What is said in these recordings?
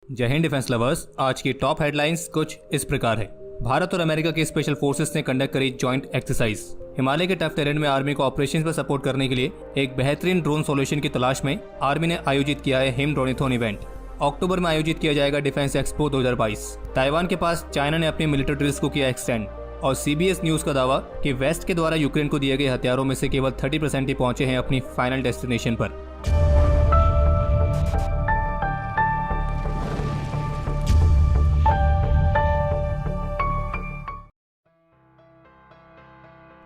जय Hind defence lovers. आज की टॉप हेडलाइंस कुछ इस प्रकार है। भारत और अमेरिका की स्पेशल फोर्सेस ने कंडक्ट करी जॉइंट एक्सरसाइज। हिमालय के टफ टेरेन में आर्मी को ऑपरेशंस में सपोर्ट करने के लिए एक बेहतरीन ड्रोन सॉल्यूशन की तलाश में आर्मी ने आयोजित किया है हिम ड्रोनेथॉन इवेंट। अक्टूबर में आयोजित किया जाएगा डिफेंस एक्सपो 2022। ताइवान के पास चाइना ने अपनी मिलिट्री ड्रिल्स को किया एक्सटेंड और CBS न्यूज का दावा कि वेस्ट के द्वारा यूक्रेन को दिए गए हथियारों में से केवल 30% ही पहुंचे हैं अपनी फाइनल डेस्टिनेशन पर।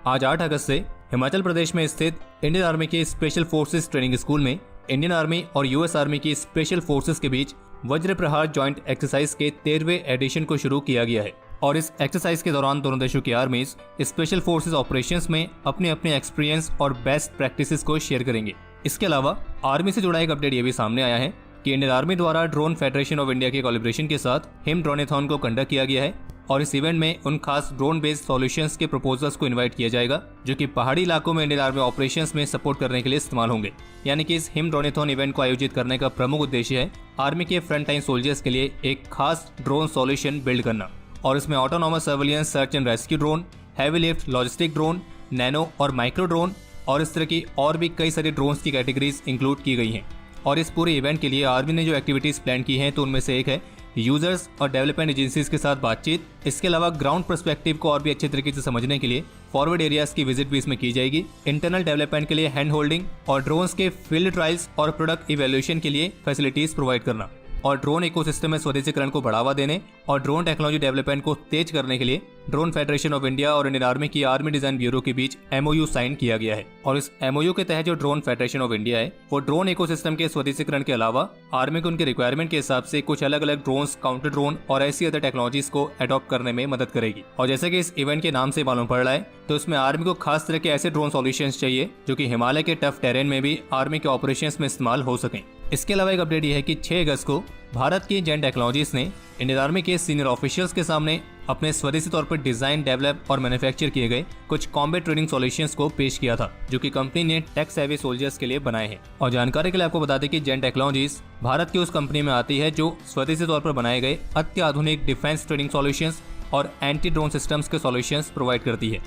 आज 8 अगस्त से हिमाचल प्रदेश में स्थित इंडियन आर्मी के स्पेशल फोर्सेस ट्रेनिंग स्कूल में इंडियन आर्मी और US आर्मी की स्पेशल फोर्सेस के बीच वज्र प्रहार जॉइंट एक्सरसाइज के 13वें एडिशन को शुरू किया गया है और इस एक्सरसाइज के दौरान दोनों देशों की आर्मीज स्पेशल फोर्सेस ऑपरेशंस में अपने अपने एक्सपीरियंस और बेस्ट प्रैक्टिसेस को शेयर करेंगे। इसके अलावा आर्मी से जुड़ा एक अपडेट ये भी सामने आया है कि इंडियन आर्मी द्वारा ड्रोन फेडरेशन ऑफ इंडिया के कोलैबोरेशन के साथ हिम ड्रोनेथॉन को कंडक्ट किया गया है और इस इवेंट में उन खास ड्रोन बेस्ड सॉल्यूशंस के प्रपोजल्स को इनवाइट किया जाएगा जो कि पहाड़ी इलाकों में इंडियन आर्मी ऑपरेशंस में सपोर्ट करने के लिए इस्तेमाल होंगे। यानी कि इस हिम ड्रोनेथॉन इवेंट को आयोजित करने का प्रमुख उद्देश्य है आर्मी के फ्रंट लाइन सोल्जर्स के लिए एक खास ड्रोन सॉल्यूशन बिल्ड करना और इसमें autonomous surveillance search and rescue drone, heavy lift logistic drone, nano और माइक्रो ड्रोन और इस तरह की और भी कई सारी ड्रोन्स की कैटेगरीज इंक्लूड की गई हैं। और इस पूरे इवेंट के लिए आर्मी ने जो एक्टिविटीज प्लान की हैं तो उनमें से एक है यूजर्स और डेवलपमेंट एजेंसीज के साथ बातचीत। इसके अलावा ग्राउंड पर्सपेक्टिव को और भी अच्छे तरीके से समझने के लिए फॉरवर्ड एरियाज की विजिट भी इसमें की जाएगी। इंटरनल डेवलपमेंट के लिए हैंड होल्डिंग और ड्रोन्स के फील्ड ट्रायल्स और प्रोडक्ट इवैल्यूएशन के लिए फैसिलिटीज प्रोवाइड करना और ड्रोन इकोसिस्टम में स्वदेशीकरण को बढ़ावा देने और ड्रोन टेक्नोलॉजी डेवलपमेंट को तेज करने के लिए ड्रोन फेडरेशन ऑफ इंडिया और इंडियन आर्मी की आर्मी डिजाइन ब्यूरो के बीच MOU साइन किया गया है। और इस MOU के तहत जो ड्रोन फेडरेशन ऑफ इंडिया है वो ड्रोन इकोसिस्टम के स्वदेशीकरण के अलावा आर्मी को उनके रिक्वायरमेंट के हिसाब से कुछ अलग अलग ड्रोन्स, काउंटर ड्रोन और ऐसी अदर टेक्नोलॉजीज को अडॉप्ट करने में मदद करेगी। और जैसे कि इस इवेंट के नाम से मालूम पड़ रहा है तो इसमें आर्मी को खास तरह के ऐसे ड्रोन सॉल्यूशंस चाहिए जो कि हिमालय के टफ टेरेन में भी आर्मी के ऑपरेशंस में इस्तेमाल हो सकें। इसके अलावा एक अपडेट यह है कि 6 अगस्त को भारत की जेन टेक्नोलॉजीज ने इंडियन आर्मी के सीनियर ऑफिशियल्स के सामने अपने स्वदेशी तौर पर डिजाइन, डेवलप और मैन्युफैक्चर किए गए कुछ कॉम्बैट ट्रेनिंग सॉल्यूशंस को पेश किया था जो कि कंपनी ने टेक सेवी सोल्जर्स के लिए बनाए हैं। और जानकारी के लिए आपको बता दें कि जेन टेक्नोलॉजीज भारत की उस कंपनी में आती है जो स्वदेशी तौर पर बनाए गए अत्याधुनिक डिफेंस ट्रेनिंग सॉल्यूशंस और एंटी ड्रोन सिस्टम्स के सॉल्यूशंस प्रोवाइड करती है।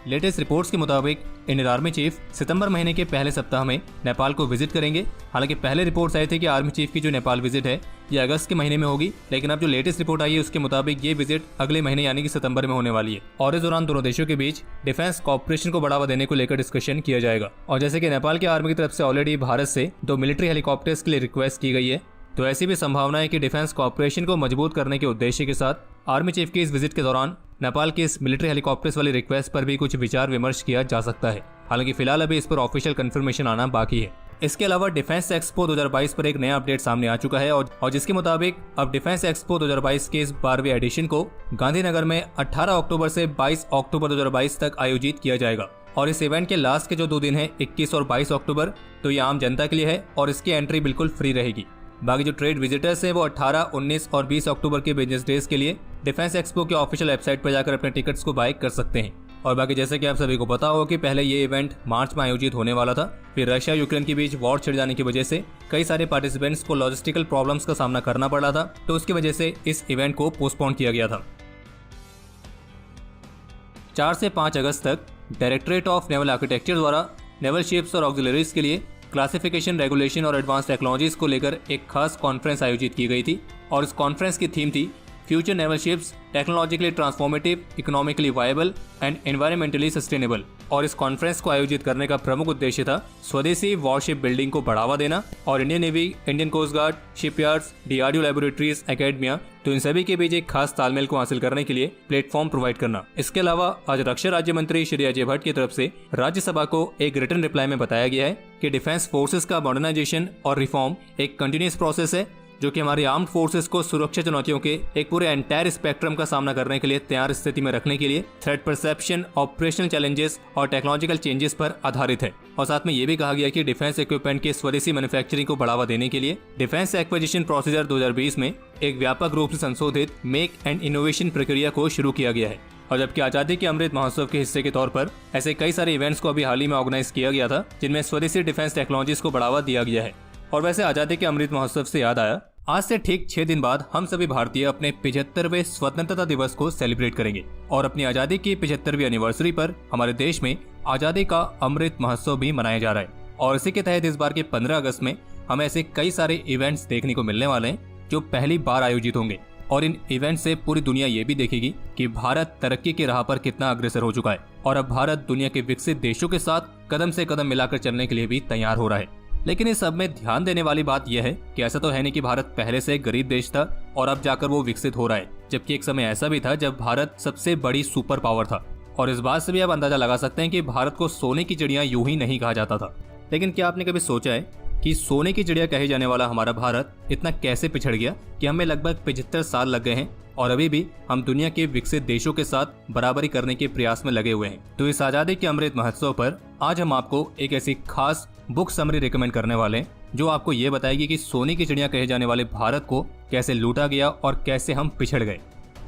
लेटेस्ट रिपोर्ट्स के मुताबिक इंडियन आर्मी चीफ सितंबर महीने के पहले सप्ताह में नेपाल को विजिट करेंगे। हालांकि पहले रिपोर्ट्स आई थी कि आर्मी चीफ की जो नेपाल विजिट है ये अगस्त के महीने में होगी, लेकिन अब जो लेटेस्ट रिपोर्ट आई है उसके मुताबिक ये विजिट अगले महीने यानी कि सितंबर में होने वाली है और इस दौरान दोनों देशों के बीच डिफेंस कॉपरेशन को बढ़ावा देने को लेकर डिस्कशन किया जाएगा। और जैसे कि नेपाल की आर्मी की तरफ से ऑलरेडी भारत से 2 मिलिट्री हेलीकॉप्टर्स के लिए रिक्वेस्ट की गई है तो ऐसी भी संभावना है कि डिफेंस कॉपरेशन को मजबूत करने के उद्देश्य के साथ आर्मी चीफ की इस विजिट के दौरान नेपाल की इस मिलिट्री हेलीकॉप्टर्स वाली रिक्वेस्ट पर भी कुछ विचार विमर्श किया जा सकता है। हालांकि फिलहाल अभी इस पर ऑफिशियल कंफर्मेशन आना बाकी है। इसके अलावा डिफेंस एक्सपो 2022 पर एक नया अपडेट सामने आ चुका है और जिसके मुताबिक अब डिफेंस एक्सपो 2022 के इस 12वें एडिशन को गांधीनगर में 18 अक्टूबर से 22 अक्टूबर 2022 तक आयोजित किया जाएगा। और इस इवेंट के लास्ट के जो 2 दिन है 21 और 22 अक्टूबर तो ये आम जनता के लिए है और इसकी एंट्री बिल्कुल फ्री रहेगी। बाकी जो ट्रेड विजिटर्स हैं वो 18, 19 और 20 अक्टूबर के बिजनेस डेज के लिए डिफेंस एक्सपो के ऑफिशियल वेबसाइट पर जाकर अपने टिकट्स को बाय कर सकते हैं। और बाकी जैसे कि आप सभी को पता हो कि पहले ये इवेंट मार्च में आयोजित होने वाला था, फिर रशिया यूक्रेन के बीच वॉर छिड़ जाने की वजह से कई सारे पार्टिसिपेंट्स को लॉजिस्टिकल प्रॉब्लम्स का सामना करना पड़ रहा था तो उसकी वजह से इस इवेंट को पोस्टपोन किया गया था। 4 से 5 अगस्त तक डायरेक्टरेट ऑफ नेवल आर्किटेक्चर द्वारा नेवल शिप्स और ऑक्सिलरीज के लिए क्लासिफिकेशन, रेगुलेशन और एडवांस टेक्नोलॉजीज को लेकर एक खास कॉन्फ्रेंस आयोजित की गई थी और इस कॉन्फ्रेंस की थीम थी future naval ships technologically transformative, economically viable and environmentally sustainable. और इस कॉन्फ्रेंस को आयोजित करने का प्रमुख उद्देश्य था स्वदेशी वॉरशिप बिल्डिंग को बढ़ावा देना और Indian navy, Indian coast guard, shipyards, DRDO laboratories, academia तो इन सभी के बीच एक खास तालमेल को हासिल करने के लिए प्लेटफॉर्म प्रोवाइड करना। इसके अलावा आज रक्षा राज्य मंत्री श्री अजय भट्ट की तरफ से राज्यसभा को एक रिटन रिप्लाई में बताया गया है कि डिफेंस फोर्सेस का मॉडर्नाइजेशन और रिफॉर्म एक कंटिन्यूअस प्रोसेस है जो कि हमारी आर्म्ड फोर्सेस को सुरक्षा चुनौतियों के एक पूरे एंटायर स्पेक्ट्रम का सामना करने के लिए तैयार स्थिति में रखने के लिए थ्रेट परसेप्शन, ऑपरेशनल चैलेंजेस और टेक्नोलॉजिकल चेंजेस पर आधारित है। और साथ में ये भी कहा गया कि डिफेंस इक्विपमेंट के स्वदेशी मैन्युफैक्चरिंग को बढ़ावा देने के लिए डिफेंस एक्विजिशन प्रोसीजर 2020 में एक व्यापक रूप से संशोधित मेक एंड इनोवेशन प्रक्रिया को शुरू किया गया है। और जबकि आजादी के अमृत महोत्सव के हिस्से के तौर पर ऐसे कई सारे इवेंट्स को अभी हाल ही में ऑर्गेनाइज किया गया था जिनमें स्वदेशी डिफेंस टेक्नोलॉजीज को बढ़ावा दिया गया है। और वैसे आजादी के अमृत महोत्सव से याद आया, आज से ठीक 6 दिन बाद हम सभी भारतीय अपने 75वें स्वतंत्रता दिवस को सेलिब्रेट करेंगे और अपनी आजादी की 75वीं एनिवर्सरी पर हमारे देश में आजादी का अमृत महोत्सव भी मनाया जा रहा है। और इसी के तहत इस बार के 15 अगस्त में हमें ऐसे कई सारे इवेंट्स देखने को मिलने वाले हैं जो पहली बार आयोजित होंगे और इन इवेंट से पूरी दुनिया ये भी देखेगी कि भारत तरक्की की राह पर कितना अग्रसर हो चुका है और अब भारत दुनिया के विकसित देशों के साथ कदम से कदम मिलाकर चलने के लिए भी तैयार हो रहा है। लेकिन इस सब में ध्यान देने वाली बात यह है कि ऐसा तो है नहीं कि भारत पहले से गरीब देश था और अब जाकर वो विकसित हो रहा है, जबकि एक समय ऐसा भी था जब भारत सबसे बड़ी सुपर पावर था। और इस बात से भी आप अंदाजा लगा सकते हैं कि भारत को सोने की चिड़िया यूं ही नहीं कहा जाता था। लेकिन क्या आपने कभी सोचा है कि सोने की चिड़िया कहे जाने वाला हमारा भारत इतना कैसे पिछड़ गया कि हमें लगभग 75 साल लग गए हैं और अभी भी हम दुनिया के विकसित देशों के साथ बराबरी करने के प्रयास में लगे हुए हैं। तो इस आजादी के अमृत महोत्सव पर आज हम आपको एक ऐसी खास बुक समरी रिकमेंड करने वाले हैं जो आपको ये बताएगी कि सोने की चिड़िया कहे जाने वाले भारत को कैसे लूटा गया और कैसे हम पिछड़ गए।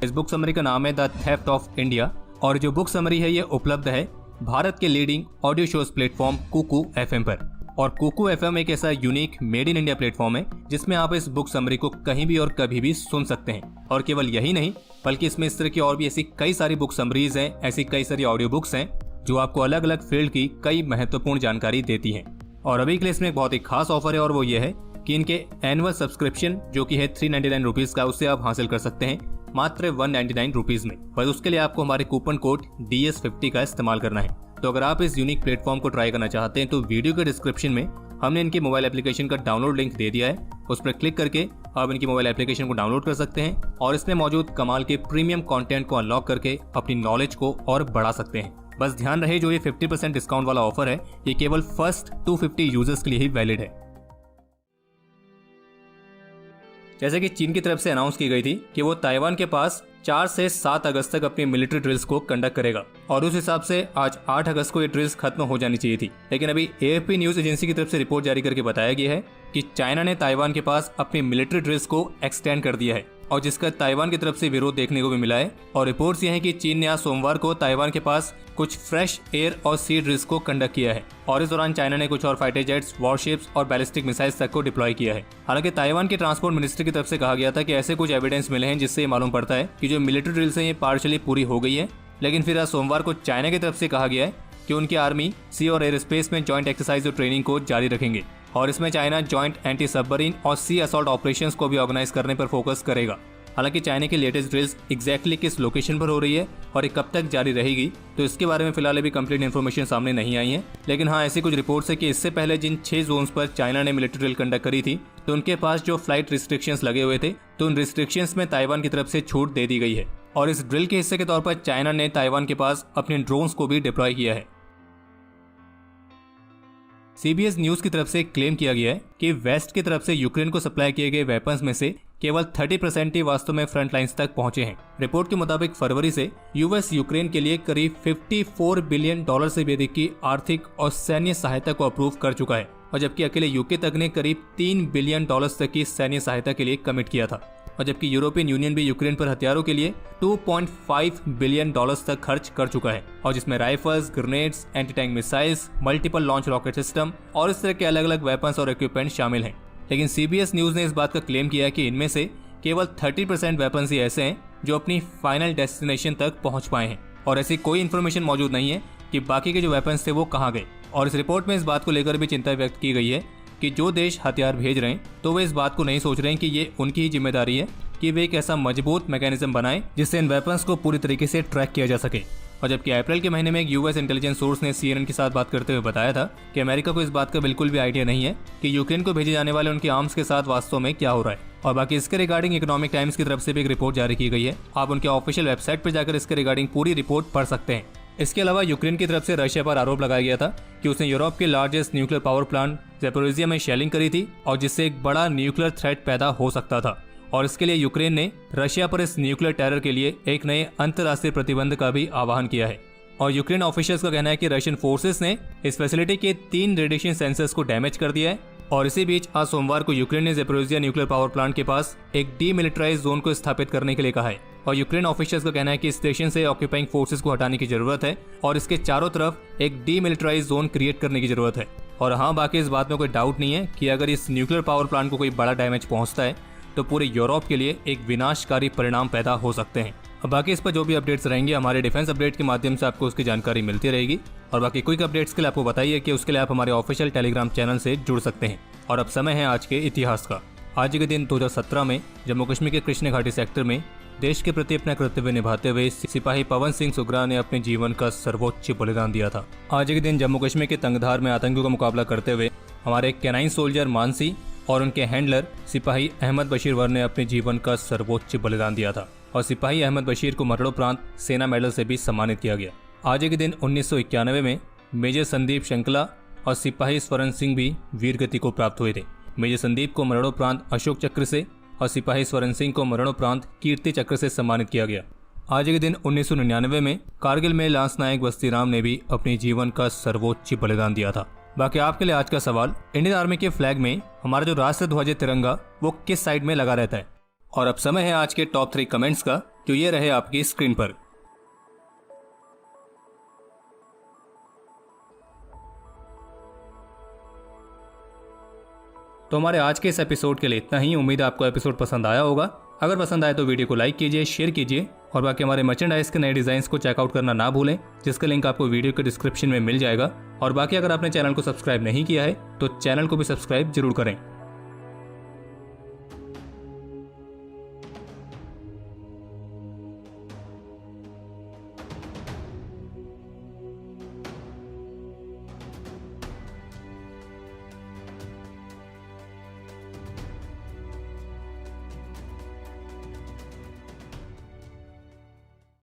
इस बुक समरी का नाम है द थेफ्ट ऑफ इंडिया और जो बुक समरी है ये उपलब्ध है भारत के leading audio shows platform Kuku FM पर। और कुकू FM एक ऐसा unique made in India platform है जिसमें आप इस बुक समरी को कहीं भी और कभी भी सुन सकते हैं। और केवल यही नहीं बल्कि इसमें इस तरह की और भी ऐसी कई सारी बुक समरीज हैं, ऐसी कई सारी ऑडियो बुक्स हैं जो आपको अलग अलग फील्ड की कई महत्वपूर्ण जानकारी देती हैं। और अभी के लिए इसमें एक बहुत ही खास ऑफर है और वो ये है कि इनके एनुअल सब्सक्रिप्शन जो कि है 399 रुपीज का, उससे आप हासिल कर सकते हैं मात्र 199 रुपीज में। पर उसके लिए आपको हमारे कूपन कोड DS50 का इस्तेमाल करना है। तो अगर आप इस यूनिक प्लेटफॉर्म को ट्राई करना चाहते हैं तो वीडियो के डिस्क्रिप्शन में हमने इनके मोबाइल एप्लीकेशन का डाउनलोड लिंक दे दिया है, उस पर क्लिक करके आप इनकी मोबाइल एप्लीकेशन को डाउनलोड कर सकते हैं और इसमें मौजूद कमाल के प्रीमियम कंटेंट को अनलॉक करके अपनी नॉलेज को और बढ़ा सकते हैं। बस ध्यान रहे जो ये 50% डिस्काउंट वाला ऑफर है ये केवल फर्स्ट 250 यूजर्स के लिए ही वैलिड है। जैसे कि चीन की तरफ से अनाउंस की गई थी कि वो ताइवान के पास 4 से 7 अगस्त तक अपनी मिलिट्री ड्रिल्स को कंडक्ट करेगा और उस हिसाब से आज 8 अगस्त को ये ड्रिल्स खत्म हो जानी चाहिए थी। लेकिन अभी AFP न्यूज एजेंसी की तरफ से रिपोर्ट जारी करके बताया गया है कि चाइना ने ताइवान के पास अपनी मिलिट्री ड्रिल्स को एक्सटेंड कर दिया है और जिसका ताइवान की तरफ से विरोध देखने को भी मिला है। और रिपोर्ट्स ये हैं कि चीन ने आज सोमवार को ताइवान के पास कुछ फ्रेश एयर और सी ड्रिल्स को कंडक्ट किया है और इस दौरान चाइना ने कुछ और फाइटर जेट्स, वॉरशिप्स और बैलिस्टिक मिसाइल्स तक को डिप्लॉय किया है। हालांकि ताइवान के ट्रांसपोर्ट मिनिस्ट्री की तरफ से कहा गया था कि ऐसे कुछ एविडेंस मिले हैं जिससे मालूम पड़ता है कि जो मिलिट्री ड्रिल्स हैं ये पार्शियली पूरी हो गई है। लेकिन फिर आज सोमवार को चाइना की तरफ से कहा गया है कि उनकी आर्मी सी और एयर स्पेस में जॉइंट एक्सरसाइज और ट्रेनिंग को जारी रखेंगे और इसमें चाइना जॉइंट एंटी सबमरीन और सी असॉल्ट ऑपरेशंस को भी ऑर्गेनाइज करने पर फोकस करेगा। हालांकि चाइना की लेटेस्ट ड्रिल्स एग्जैक्टली किस लोकेशन पर हो रही है और ये कब तक जारी रहेगी तो इसके बारे में फिलहाल अभी कंप्लीट इन्फॉर्मेशन सामने नहीं आई है। लेकिन हाँ, ऐसी कुछ रिपोर्ट्स है कि इससे पहले जिन 6 जोन्स पर चाइना ने मिलिट्री ड्रिल कंडक्ट करी थी तो उनके पास जो फ्लाइट रिस्ट्रिक्शंस लगे हुए थे तो उन रिस्ट्रिक्शंस में ताइवान की तरफ से छूट दे दी गई है और इस ड्रिल के हिस्से के तौर पर चाइना ने ताइवान के पास अपने ड्रोन्स को भी डिप्लॉय किया है। CBS न्यूज की तरफ से क्लेम किया गया है कि वेस्ट की तरफ से यूक्रेन को सप्लाई किए गए वेपन्स में से केवल 30% ही वास्तव में फ्रंट लाइंस तक पहुंचे हैं। रिपोर्ट के मुताबिक फरवरी से यूएस यूक्रेन के लिए करीब $54 बिलियन से भी अधिक की आर्थिक और सैन्य सहायता को अप्रूव कर चुका है और जबकि अकेले यूके तक ने करीब $3 बिलियन तक की सैन्य सहायता के लिए कमिट किया था और जबकि यूरोपियन यूनियन भी यूक्रेन पर हथियारों के लिए $2.5 बिलियन तक खर्च कर चुका है और जिसमें rifles, grenades, anti tank missiles, multiple launch rocket system और इस तरह के अलग अलग वेपन्स और इक्विपमेंट शामिल हैं। लेकिन CBS न्यूज ने इस बात का क्लेम किया है कि इनमें से केवल 30% वेपन्स ही ऐसे हैं जो अपनी फाइनल डेस्टिनेशन तक पहुंच पाए हैं और ऐसी कोई इन्फॉर्मेशन मौजूद नहीं है कि बाकी के जो वेपन्स थे वो कहाँ गए। और इस रिपोर्ट में इस बात को लेकर भी चिंता व्यक्त की गई है कि जो देश हथियार भेज रहे हैं तो वे इस बात को नहीं सोच रहे हैं कि ये उनकी ही जिम्मेदारी है कि वे एक ऐसा मजबूत मैकेनिज्म बनाएं जिससे इन वेपन्स को पूरी तरीके से ट्रैक किया जा सके। और जबकि अप्रैल के महीने में एक यूएस इंटेलिजेंस सोर्स ने CNN के साथ बात करते हुए बताया था कि अमेरिका को इस बात का बिल्कुल भी आइडिया नहीं है कि यूक्रेन को भेजे जाने वाले उनके आर्म्स के साथ वास्तव में क्या हो रहा है। और बाकी इसके रिगार्डिंग इकोनॉमिक टाइम्स की तरफ से भी एक रिपोर्ट जारी की गई है, आप उनके ऑफिशियल वेबसाइट पर जाकर इसके रिगार्डिंग पूरी रिपोर्ट पढ़ सकते हैं। इसके अलावा यूक्रेन की तरफ से रशिया पर आरोप लगाया गया था कि उसने यूरोप के largest nuclear power plant Zaporizhzhia में शेलिंग करी थी और जिससे एक बड़ा न्यूक्लियर थ्रेट पैदा हो सकता था और इसके लिए यूक्रेन ने रशिया पर इस न्यूक्लियर टेरर के लिए एक नए अंतर्राष्ट्रीय प्रतिबंध का भी आह्वान किया है। और यूक्रेन ऑफिशियल्स का कहना है कि रशियन फोर्सेस ने इस फैसिलिटी के 3 रेडिएशन सेंसर्स को डैमेज कर दिया है। और इसी बीच आज सोमवार को यूक्रेन ने ज़ैपोरिज़िया न्यूक्लियर पावर प्लांट के पास एक डीमिलिटराइज्ड जोन को स्थापित करने के लिए कहा है और यूक्रेन ऑफिशियल्स का कहना है कि इस स्टेशन से ऑक्यूपाइंग फोर्सेस को हटाने की जरूरत है और इसके चारों तरफ एक डीमिलिटराइज्ड जोन क्रिएट करने की जरूरत है। और हाँ, बाकी इस बात में कोई डाउट नहीं है कि अगर इस न्यूक्लियर पावर प्लांट को कोई बड़ा डैमेज पहुंचता है तो पूरे यूरोप के लिए एक विनाशकारी परिणाम पैदा हो सकते हैं। अब बाकी इस पर जो भी अपडेट्स रहेंगे हमारे डिफेंस अपडेट के माध्यम से आपको उसकी जानकारी मिलती रहेगी। और बाकी क्विक अपडेट्स के लिए आपको बताइए कि उसके लिए आप हमारे ऑफिशियल टेलीग्राम चैनल से जुड़ सकते हैं। और अब समय है आज के इतिहास का। आज के दिन 2017 में जम्मू कश्मीर के कृष्ण घाटी सेक्टर में देश के प्रति अपना कर्तव्य निभाते हुए सिपाही पवन सिंह सुगरा ने अपने जीवन का सर्वोच्च बलिदान दिया था। आज के दिन जम्मू कश्मीर के तंगधार में आतंकियों का मुकाबला करते हुए हमारे कैनाइन सोल्जर मानसी और उनके हैंडलर सिपाही अहमद बशीर वर ने अपने जीवन का सर्वोच्च बलिदान दिया था और सिपाही अहमद बशीर को मरणोपरांत सेना मेडल से भी सम्मानित किया गया। आज के दिन 1991 में मेजर संदीप शंकला और सिपाही स्वरण सिंह भी वीरगति को प्राप्त हुए थे। मेजर संदीप को मरणोपरांत अशोक चक्र से और सिपाही स्वरण सिंह को मरणोपरांत कीर्ति चक्र से सम्मानित किया गया। आज के दिन 1999 में कारगिल में लांस नायक बस्तीराम ने भी अपने जीवन का सर्वोच्च बलिदान दिया था। बाकी आपके लिए आज का सवाल, इंडियन आर्मी के फ्लैग में हमारा जो राष्ट्र ध्वज तिरंगा वो किस साइड में लगा रहता है? और अब समय है आज के टॉप 3 कमेंट्स का, तो ये रहे आपकी स्क्रीन पर। तो हमारे आज के इस एपिसोड के लिए इतना ही। उम्मीद है आपको एपिसोड पसंद आया होगा। अगर पसंद आए तो वीडियो को लाइक कीजिए, शेयर कीजिए और बाकी हमारे मर्चेंडाइज के नए डिजाइन को चेकआउट करना ना भूलें, जिसका लिंक आपको वीडियो के डिस्क्रिप्शन में मिल जाएगा। और बाकी अगर आपने चैनल को सब्सक्राइब नहीं किया है तो चैनल को भी सब्सक्राइब जरूर करें।